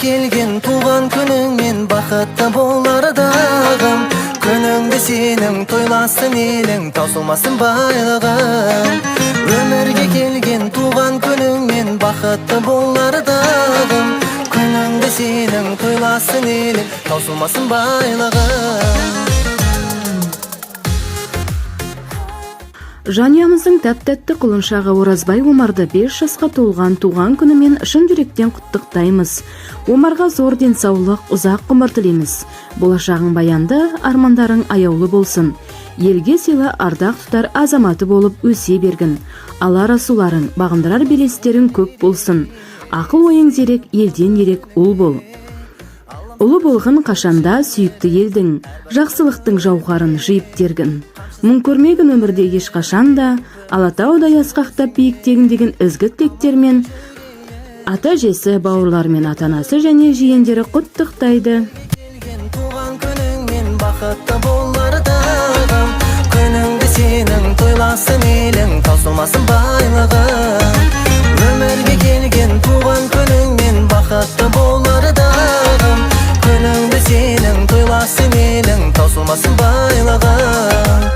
келген туған күніңмен бақытты болар дағым. Күніңді сенің тойласын елің, таусылмасын байлығың. Өмірге келген туған күніңмен бақытты болар дағым. Күніңді сенің тойласын елің, таусылмасын байлығың. Жанұямыздың тәп-тәтті құлыншағы Оразбай Омарды 5 жасқа толған туған күнімен шын жүректен құттықтаймыз. Омарға зор денсаулық, ұзақ ғұмыр тілейміз. Болашағың баянды, армандарың аяулы болсын. Елге сыйлы ардақ тұтар азаматы болып өсе бергін. Алла расуларың, бағындырар белестерің көп болсын. Ақыл ойың зерек, елден ерек ұл бол. Ұлы болғын қашанда сүйікті елдің, жақсылықтың жауһарын жиып тергін. Мұң көрмегін өмірде ешқашанда, Алатаудай асқақтап биіктегін деген ізгі тілектермен ата жесі, бауырлармен ата-анасы және жиендері құттықтайды. Туған күніңмен бақытты болар дағым. Күніңді сенің тойласын елің, таусылмасын байлығың. Өмірге келген туған күніңмен бақытты болар дағым. Күніңді сенің тойласын елің, таусылмасын байлығың.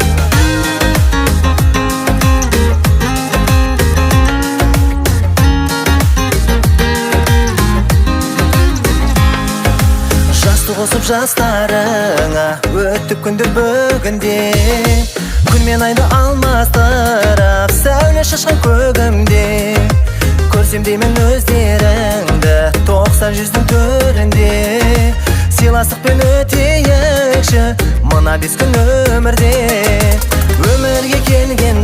Қосып жастарыңа өттік күндер бүгінде, күн мен айды алмастырып сәуле шашқан көгімде. Көрсем деймін өздеріңді 90 жүздің төрінде, сыйластықпен өтейікші мына 5 күн өмірде. Өмірге келген